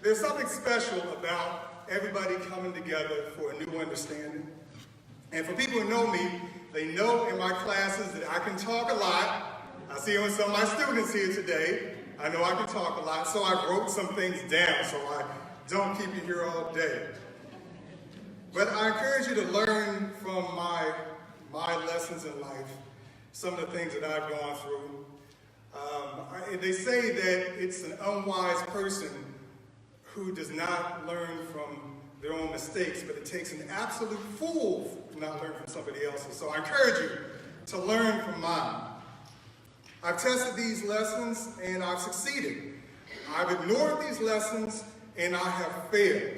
There's something special about everybody coming together for a new understanding. And for people who know me, they know in my classes that I can talk a lot. I see it with some of my students here today. I know I can talk a lot, so I wrote some things down so I don't keep you here all day. But I encourage you to learn from my lessons in life, some of the things that I've gone through. They say that it's an unwise person who does not learn from their own mistakes, but it takes an absolute fool to not learn from somebody else's. So I encourage you to learn from mine. I've tested these lessons and I've succeeded. I've ignored these lessons and I have failed.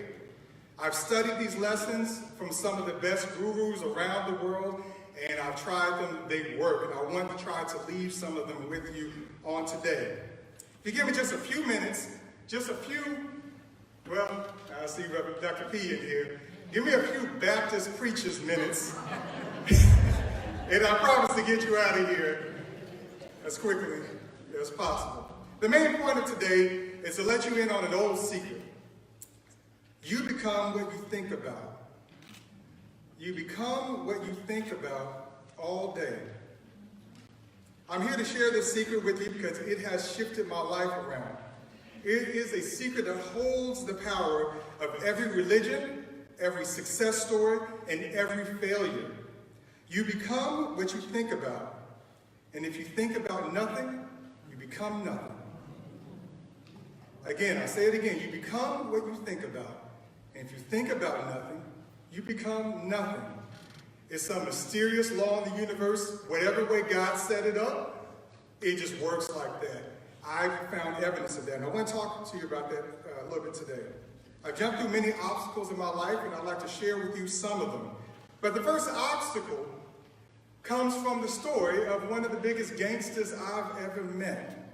I've studied these lessons from some of the best gurus around the world, and I've tried them, they work, and I want to try to leave some of them with you on today. If you give me just a few minutes, well, I see Reverend Dr. P in here. Give me a few Baptist preachers minutes, and I promise to get you out of here as quickly as possible. The main point of today is to let you in on an old secret. You become what you think about. You become what you think about all day. I'm here to share this secret with you because it has shifted my life around. It is a secret that holds the power of every religion, every success story, and every failure. You become what you think about. And if you think about nothing, you become nothing. Again, I say it again, you become what you think about. And if you think about nothing, you become nothing. It's some mysterious law in the universe. Whatever way God set it up, it just works like that. I've found evidence of that, and I want to talk to you about that a little bit today. I've jumped through many obstacles in my life, and I'd like to share with you some of them. But the first obstacle comes from the story of one of the biggest gangsters I've ever met.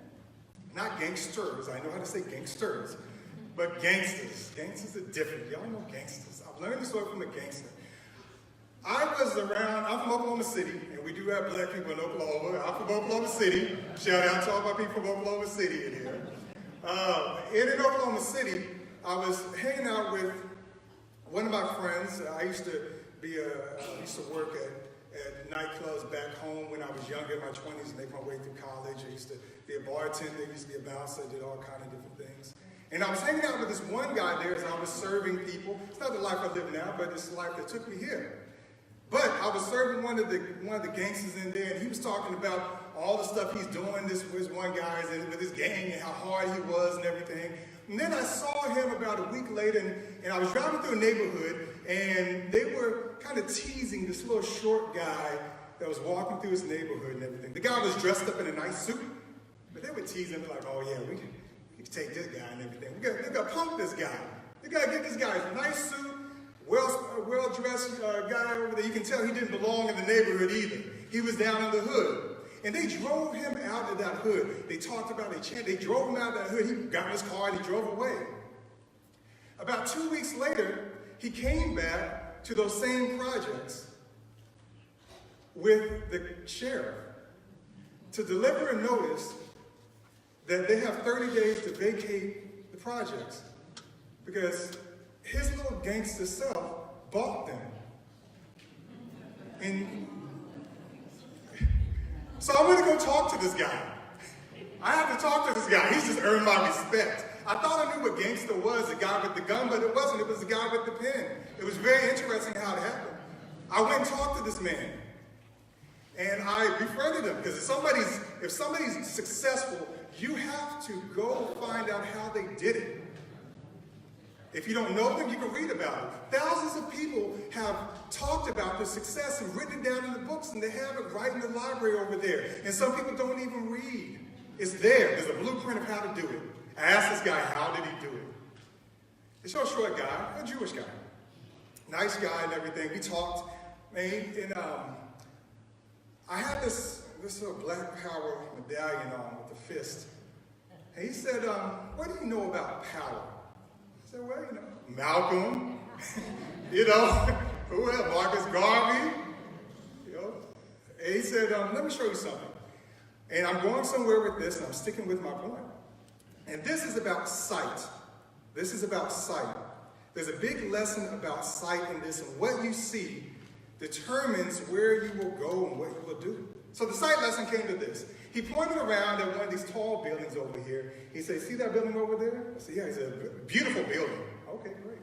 Not gangsters, I know how to say gangsters, but gangsters. Gangsters are different. Y'all know gangsters. I've learned this story from a gangster. I'm from Oklahoma City, and we do have black people in Oklahoma. I'm from Oklahoma City. Shout out to all my people from Oklahoma City in here. In Oklahoma City, I was hanging out with one of my friends. I used to work at nightclubs back home when I was younger, in my 20s, and made my way through college. I used to be a bartender, I used to be a bouncer, did all kind of different things. And I was hanging out with this one guy there as I was serving people. It's not the life I live now, but it's the life that took me here. But I was serving one of the gangsters in there, and he was talking about all the stuff he's doing. This was one guy with his gang and how hard he was and everything. And then I saw him about a week later, and I was driving through a neighborhood, and they were kind of teasing this little short guy that was walking through his neighborhood and everything. The guy was dressed up in a nice suit, but they would tease him like, oh yeah, we can take this guy and everything. We got to pump this guy. We got to get this guy a nice suit, well-dressed guy over there. You can tell he didn't belong in the neighborhood either. He was down in the hood. And they drove him out of that hood. They talked about it. They drove him out of that hood. He got in his car and he drove away. About 2 weeks later, he came back to those same projects with the sheriff to deliver a notice that they have 30 days to vacate the projects because his little gangster self bought them. And so I went to go talk to this guy. I have to talk to this guy. He's just earned my respect. I thought I knew what gangster was, the guy with the gun, but it wasn't. It was the guy with the pen. It was very interesting how it happened. I went and talked to this man. And I befriended him because if somebody's successful, you have to go find out how they did it. If you don't know them, you can read about it. Thousands of people have talked about their success and written it down in the books, and they have it right in the library over there. And some people don't even read. It's there. There's a blueprint of how to do it. I asked this guy, how did he do it? It's a short guy, a Jewish guy. Nice guy and everything. We talked, man, and I had this little black power medallion on with the fist. And he said, what do you know about power? I said, well, Malcolm, who else? Marcus Garvey, And he said, let me show you something. And I'm going somewhere with this, and I'm sticking with my point. And this is about sight. This is about sight. There's a big lesson about sight in this, and what you see determines where you will go and what you will do. So the sight lesson came to this. He pointed around at one of these tall buildings over here. He said, see that building over there? I said, yeah. He said, beautiful building. Okay, great.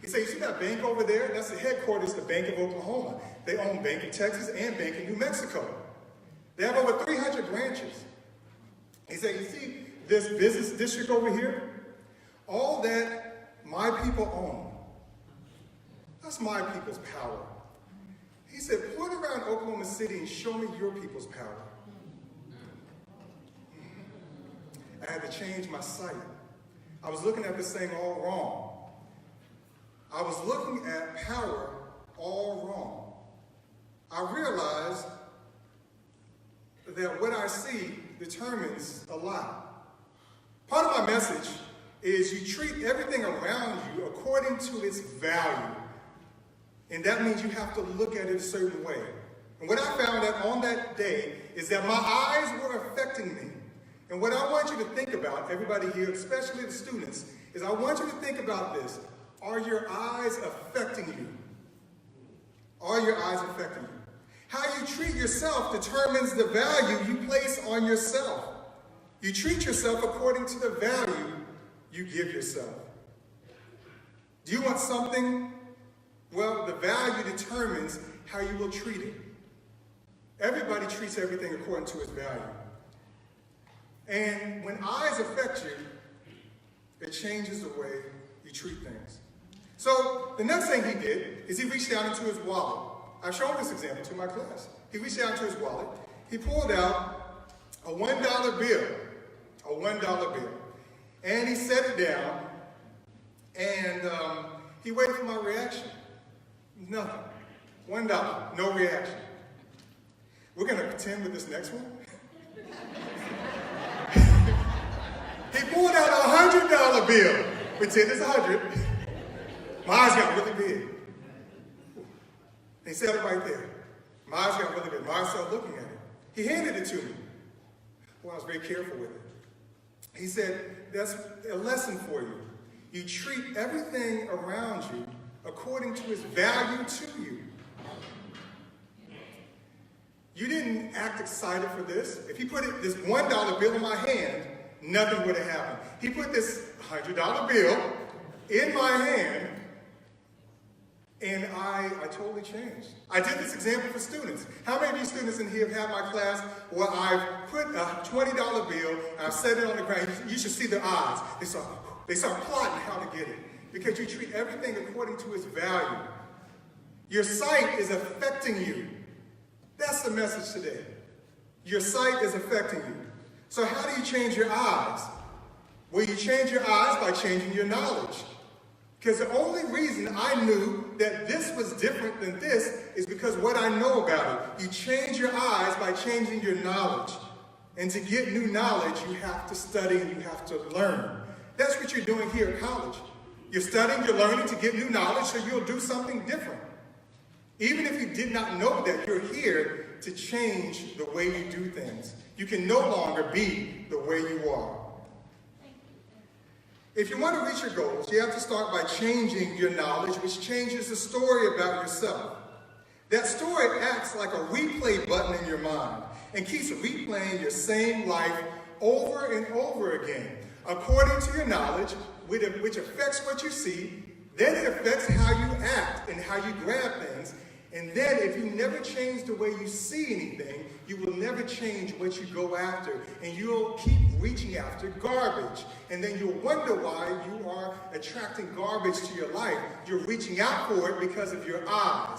He said, you see that bank over there? That's the headquarters of the Bank of Oklahoma. They own Bank of Texas and Bank of New Mexico. They have over 300 branches. He said, you see this business district over here? All that my people own, that's my people's power. He said, point around Oklahoma City and show me your people's power. I had to change my sight. I was looking at this thing all wrong. I was looking at power all wrong. I realized that what I see determines a lot. Part of my message is you treat everything around you according to its value. And that means you have to look at it a certain way. And what I found out on that day is that my eyes were affecting me. And what I want you to think about, everybody here, especially the students, is I want you to think about this. Are your eyes affecting you? Are your eyes affecting you? How you treat yourself determines the value you place on yourself. You treat yourself according to the value you give yourself. Do you want something? Well, the value determines how you will treat it. Everybody treats everything according to its value. And when eyes affect you, it changes the way you treat things. So the next thing he did is he reached down into his wallet. I've shown this example to my class. He reached down to his wallet. He pulled out a $1 bill, and he set it down, and he waited for my reaction. Nothing. $1, no reaction. We're going to pretend with this next one. He pulled out a $100 bill. Pretend it's 100. My eyes got really big. He said it right there. My eyes got really big. My eyes started looking at it. He handed it to me. Well, I was very careful with it. He said, that's a lesson for you. You treat everything around you according to its value to you. You didn't act excited for this. If he put this $1 bill in my hand, nothing would have happened. He put this $100 bill in my hand, and I totally changed. I did this example for students. How many of you students in here have had my class where I've put a $20 bill and I've set it on the ground? You should see their eyes. They start plotting how to get it, because you treat everything according to its value. Your sight is affecting you. That's the message today. Your sight is affecting you. So how do you change your eyes? Well, you change your eyes by changing your knowledge. Because the only reason I knew that this was different than this is because what I know about it. You change your eyes by changing your knowledge. And to get new knowledge, you have to study and you have to learn. That's what you're doing here at college. You're studying, you're learning to get new knowledge so you'll do something different. Even if you did not know that, you're here to change the way you do things. You can no longer be the way you are. If you want to reach your goals, you have to start by changing your knowledge, which changes the story about yourself. That story acts like a replay button in your mind and keeps replaying your same life over and over again, according to your knowledge, which affects what you see. Then it affects how you act and how you grab things. And then if you never change the way you see anything, you will never change what you go after. And you'll keep reaching after garbage. And then you'll wonder why you are attracting garbage to your life. You're reaching out for it because of your eyes.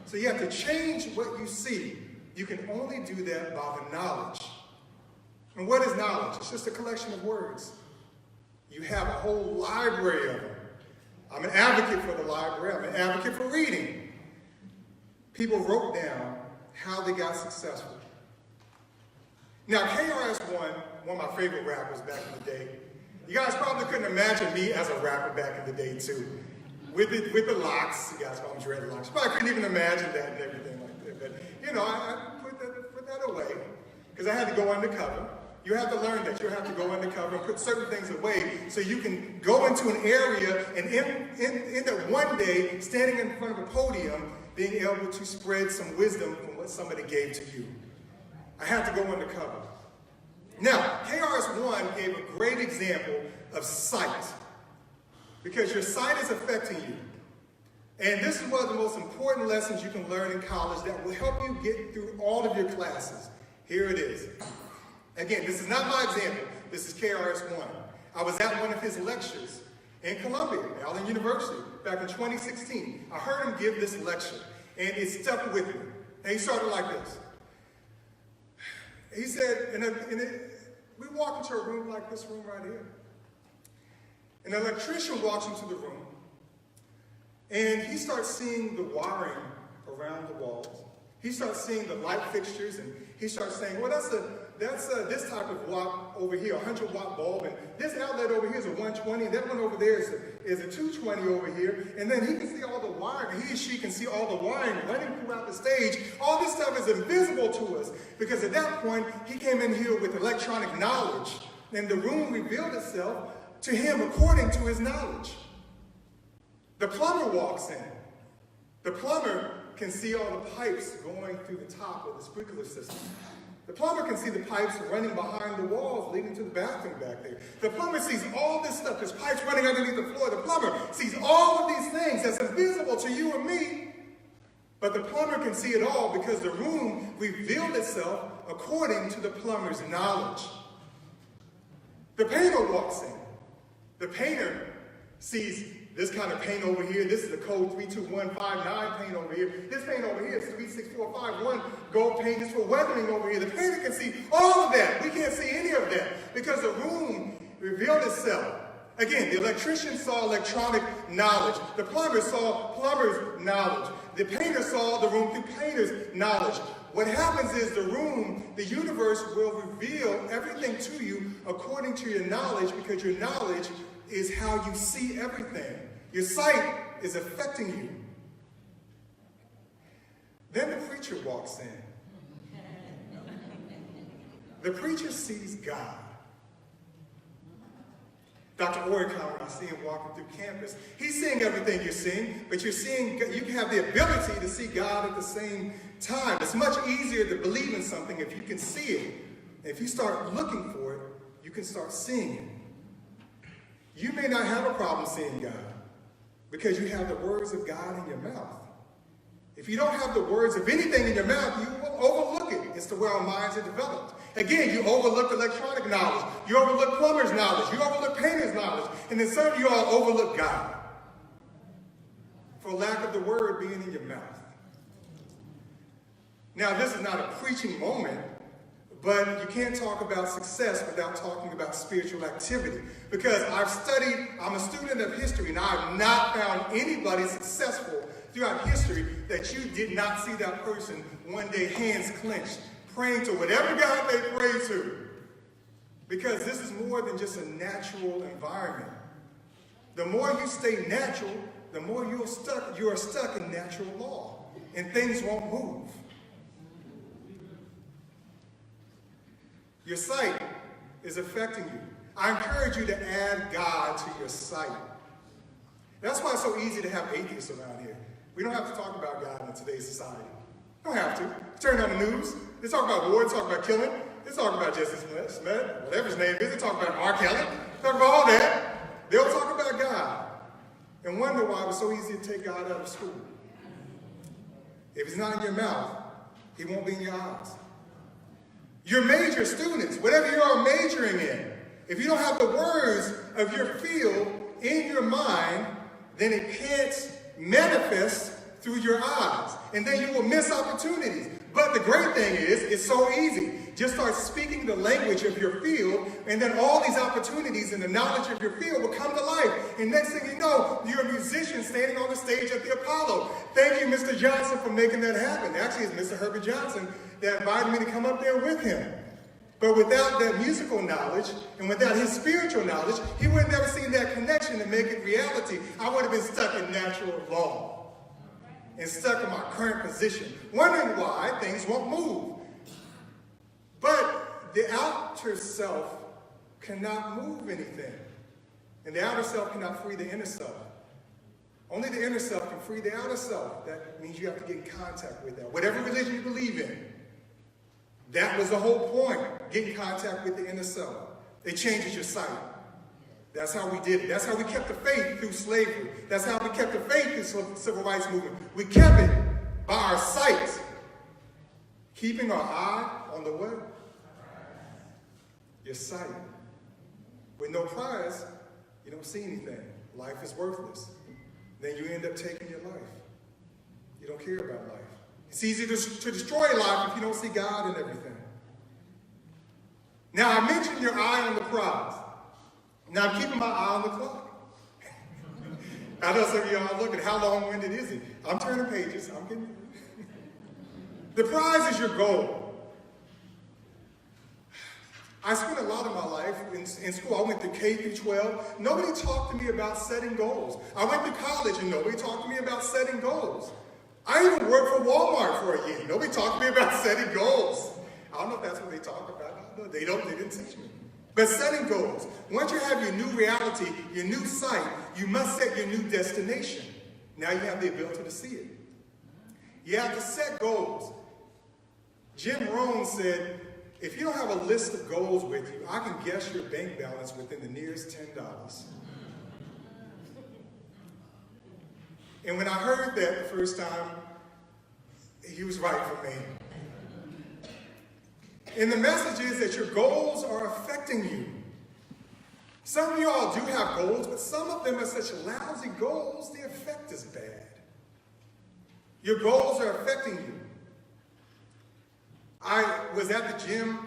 So you have to change what you see. You can only do that by the knowledge. And what is knowledge? It's just a collection of words. You have a whole library of them. I'm an advocate for the library. I'm an advocate for reading. People wrote down how they got successful. Now, KRS-One, one of my favorite rappers back in the day, you guys probably couldn't imagine me as a rapper back in the day, too. With the locks, you guys call them dreadlocks. But I couldn't even imagine that and everything like that. But, you know, I put that away because I had to go undercover. You have to learn that. You have to go undercover and put certain things away so you can go into an area and end up one day standing in front of a podium being able to spread some wisdom from what somebody gave to you. I had to go undercover. Now, KRS-One gave a great example of sight, because your sight is affecting you. And this is one of the most important lessons you can learn in college that will help you get through all of your classes. Here it is. Again, this is not my example. This is KRS-One. I was at one of his lectures in Columbia, Allen University, back in 2016. I heard him give this lecture, and it stuck with me. And he started like this. He said, we walk into a room like this room right here. An electrician walks into the room, and he starts seeing the wiring around the walls. He starts seeing the light fixtures, and he starts saying, well, that's this type of watt over here, a 100-watt bulb, and this outlet over here is a 120, and that one over there is a 220 over here. And then he can see all the wiring. He or she can see all the wiring running throughout the stage. All this stuff is invisible to us, because at that point, he came in here with electronic knowledge, and the room revealed itself to him according to his knowledge. The plumber walks in. The plumber can see all the pipes going through the top of the sprinkler system. The plumber can see the pipes running behind the walls leading to the bathroom back there. The plumber sees all this stuff. There's pipes running underneath the floor. The plumber sees all of these things that's invisible to you and me. But the plumber can see it all because the room revealed itself according to the plumber's knowledge. The painter walks in. The painter sees this kind of paint over here. This is the code 32159 paint over here. This paint over here is 36451 gold paint. This for weathering over here. The painter can see all of that. We can't see any of that because the room revealed itself. Again, the electrician saw electronic knowledge. The plumber saw plumber's knowledge. The painter saw the room through painter's knowledge. What happens is the room, the universe will reveal everything to you according to your knowledge, because your knowledge is how you see everything. Your sight is affecting you. Then the preacher walks in. The preacher sees God. Dr. Oricon, I see him walking through campus. He's seeing everything you're seeing, but you can have the ability to see God at the same time. It's much easier to believe in something if you can see it. If you start looking for it, you can start seeing it. You may not have a problem seeing God because you have the words of God in your mouth. If you don't have the words of anything in your mouth, you will overlook it. It's the way our minds are developed. Again, you overlook electronic knowledge. You overlook plumber's knowledge. You overlook painter's knowledge. And then some of you all overlook God for lack of the word being in your mouth. Now, this is not a preaching moment, but you can't talk about success without talking about spiritual activity. Because I'm a student of history, and I have not found anybody successful throughout history that you did not see that person one day hands clenched, praying to whatever God they pray to. Because this is more than just a natural environment. The more you stay natural, the more you are stuck in natural law, and things won't move. Your sight is affecting you. I encourage you to add God to your sight. That's why it's so easy to have atheists around here. We don't have to talk about God in today's society. Don't have to. Turn on the news. They talk about war. They talk about killing. They talk about Jesse Smith, whatever his name is. They talk about R. Kelly. They talk about all that. They'll talk about God and wonder why it was so easy to take God out of school. If he's not in your mouth, he won't be in your eyes. Your major students, whatever you're majoring in, if you don't have the words of your field in your mind, then it can't manifest through your eyes. And then you will miss opportunities. But the great thing is, it's so easy. Just start speaking the language of your field, and then all these opportunities and the knowledge of your field will come to life. And next thing you know, you're a musician standing on the stage at the Apollo. Thank you, Mr. Johnson, for making that happen. Actually, it's Mr. Herbert Johnson that invited me to come up there with him. But without that musical knowledge and without his spiritual knowledge, he would have never seen that connection to make it reality. I would have been stuck in natural law and stuck in my current position, wondering why things won't move. But the outer self cannot move anything. And the outer self cannot free the inner self. Only the inner self can free the outer self. That means you have to get in contact with that. Whatever religion you believe in, that was the whole point. Get in contact with the inner self. It changes your sight. That's how we did it. That's how we kept the faith through slavery. That's how we kept the faith through the civil rights movement. We kept it by our sight. Keeping our eye on the what? Your sight. With no prize, you don't see anything. Life is worthless. Then you end up taking your life. You don't care about life. It's easy to destroy life if you don't see God in everything. Now, I mentioned your eye on the prize. Now, I'm keeping my eye on the clock. I know some of y'all looking, how long-winded is it? I'm turning pages. I'm getting The prize is your goal. I spent a lot of my life in school. I went to K through 12. Nobody talked to me about setting goals. I went to college and nobody talked to me about setting goals. I even worked for Walmart for a year. Nobody talked to me about setting goals. I don't know if that's what they talk about. No, they didn't teach me. But setting goals. Once you have your new reality, your new sight, you must set your new destination. Now you have the ability to see it. You have to set goals. Jim Rohn said, if you don't have a list of goals with you, I can guess your bank balance within the nearest $10. And when I heard that the first time, he was right for me. And the message is that your goals are affecting you. Some of y'all do have goals, but some of them are such lousy goals, the effect is bad. Your goals are affecting you. I was at the gym.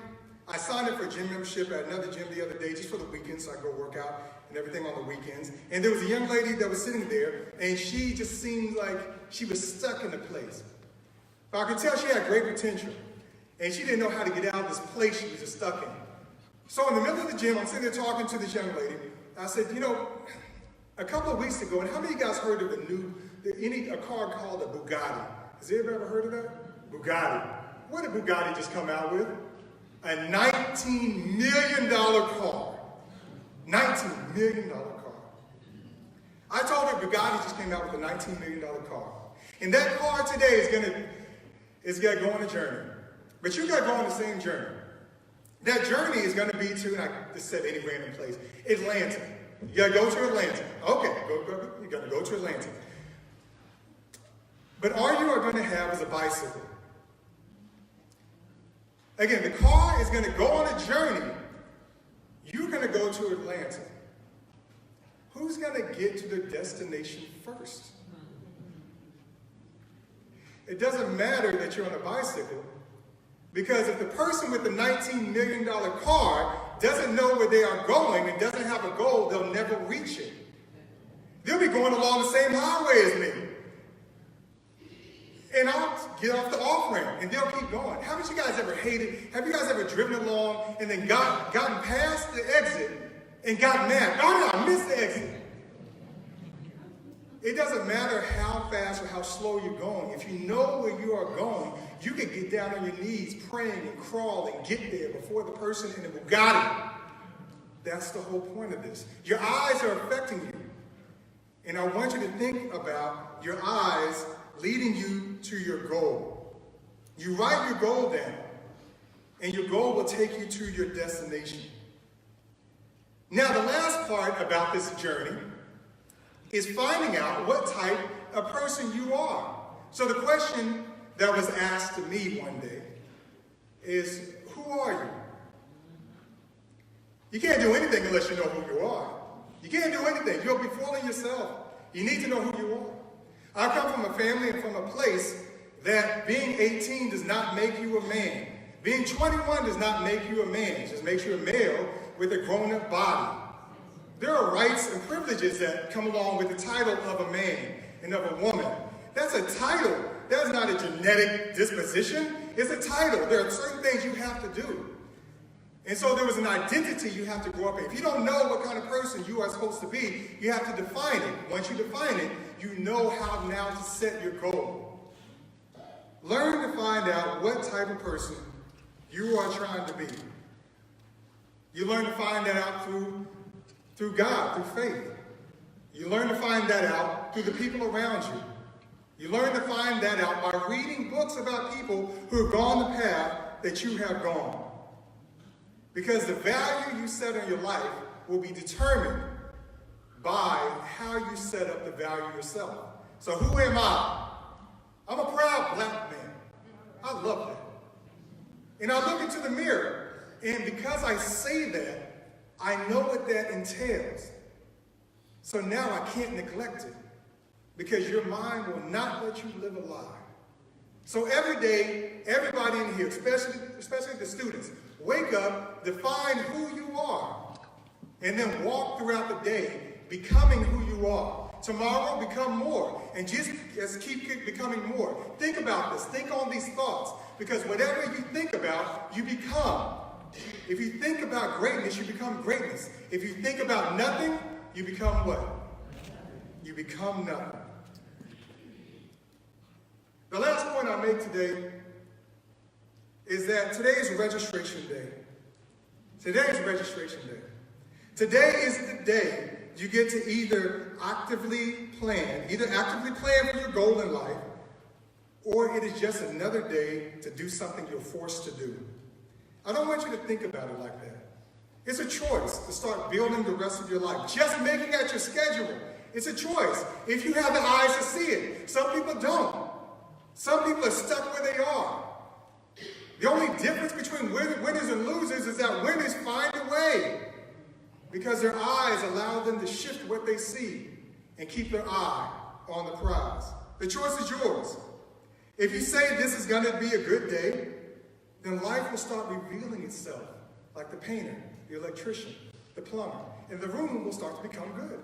I signed up for a gym membership at another gym the other day just for the weekends, so I go work out and everything on the weekends. And there was a young lady that was sitting there, and she just seemed like she was stuck in a place. But I could tell she had great potential, and she didn't know how to get out of this place she was just stuck in. So in the middle of the gym, I'm sitting there talking to this young lady. I said, you know, a couple of weeks ago, and how many of you guys heard of a car called a Bugatti? Has anybody ever heard of that? Bugatti. What did Bugatti just come out with? A $19 million car. $19 million car. I told her Bugatti just came out with a $19 million car. And that car today is gonna go on a journey. But you gotta go on the same journey. That journey is gonna be to, and I just said any random place, Atlanta. You gotta go to Atlanta. Okay, you gotta go to Atlanta. But all you are gonna have is a bicycle. Again, the car is going to go on a journey. You're going to go to Atlanta. Who's going to get to the destination first? It doesn't matter that you're on a bicycle, because if the person with the $19 million car doesn't know where they are going and doesn't have a goal, they'll never reach it. They'll be going along the same highway as me. And I'll get off the off-ramp, and they'll keep going. Haven't you guys ever hated? Have you guys ever driven along and then gotten past the exit and got mad? Oh no, I missed the exit. It doesn't matter how fast or how slow you're going. If you know where you are going, you can get down on your knees praying and crawl and get there before the person in the Bugatti. That's the whole point of this. Your eyes are affecting you. And I want you to think about your eyes leading you to your goal. You write your goal down, and your goal will take you to your destination. Now, the last part about this journey is finding out what type of person you are. So the question that was asked to me one day is, who are you? You can't do anything unless you know who you are. You can't do anything. You'll be fooling yourself. You need to know who you are. I come from a family and from a place that being 18 does not make you a man. Being 21 does not make you a man. It just makes you a male with a grown-up body. There are rights and privileges that come along with the title of a man and of a woman. That's a title. That's not a genetic disposition. It's a title. There are certain things you have to do. And so there was an identity you have to grow up in. If you don't know what kind of person you are supposed to be, you have to define it. Once you define it, you know how now to set your goal. Learn to find out what type of person you are trying to be. You learn to find that out through God, through faith. You learn to find that out through the people around you. You learn to find that out by reading books about people who have gone the path that you have gone. Because the value you set on your life will be determined by how you set up the value yourself. So who am I? I'm a proud black man. I love that. And I look into the mirror, and because I say that, I know what that entails. So now I can't neglect it, because your mind will not let you live a lie. So every day, everybody in here, especially the students, wake up, define who you are, and then walk throughout the day becoming who you are. Tomorrow, become more, and just keep becoming more. Think about this. Think on these thoughts, because whatever you think about, you become. If you think about greatness, you become greatness. If you think about nothing, you become what? You become nothing. The last point I'll make today is that today is registration day. Today is registration day. Today is the day you get to either actively plan for your goal in life, or it is just another day to do something you're forced to do. I don't want you to think about it like that. It's a choice to start building the rest of your life. Just making out your schedule. It's a choice. If you have the eyes to see it. Some people don't. Some people are stuck where they are. The only difference between winners and losers is that winners find a way, because their eyes allow them to shift what they see and keep their eye on the prize. The choice is yours. If you say this is going to be a good day, then life will start revealing itself, like the painter, the electrician, the plumber, and the room will start to become good.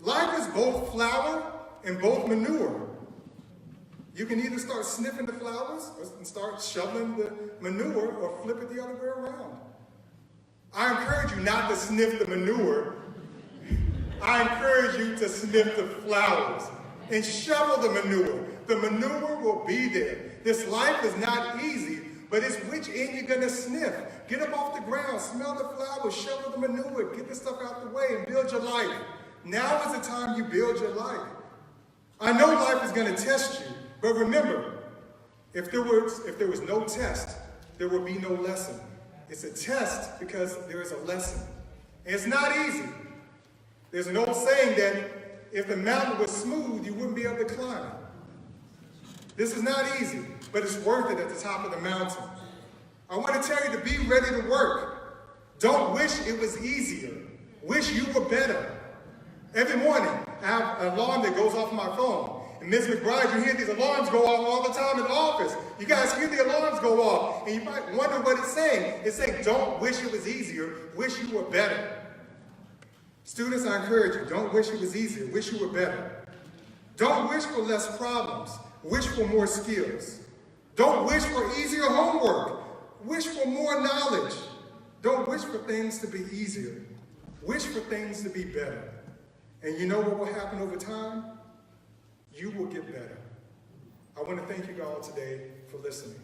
Life is both flower and both manure. You can either start sniffing the flowers and start shoveling the manure, or flip it the other way around. I encourage you not to sniff the manure. I encourage you to sniff the flowers and shovel the manure. The manure will be there. This life is not easy, but it's which end you're going to sniff. Get up off the ground, smell the flowers, shovel the manure, get the stuff out the way, and build your life. Now is the time you build your life. I know life is going to test you, but remember, if there was no test, there would be no lesson. It's a test because there is a lesson. And it's not easy. There's an old saying that if the mountain was smooth, you wouldn't be able to climb it. This is not easy, but it's worth it at the top of the mountain. I want to tell you to be ready to work. Don't wish it was easier. Wish you were better. Every morning, I have an alarm that goes off my phone. And Ms. McBride, you hear these alarms go off all the time in the office. You guys hear the alarms go off, and you might wonder what it's saying. It's saying, don't wish it was easier, wish you were better. Students, I encourage you, don't wish it was easier, wish you were better. Don't wish for less problems, wish for more skills. Don't wish for easier homework, wish for more knowledge. Don't wish for things to be easier, wish for things to be better. And you know what will happen over time? You will get better. I want to thank you all today for listening.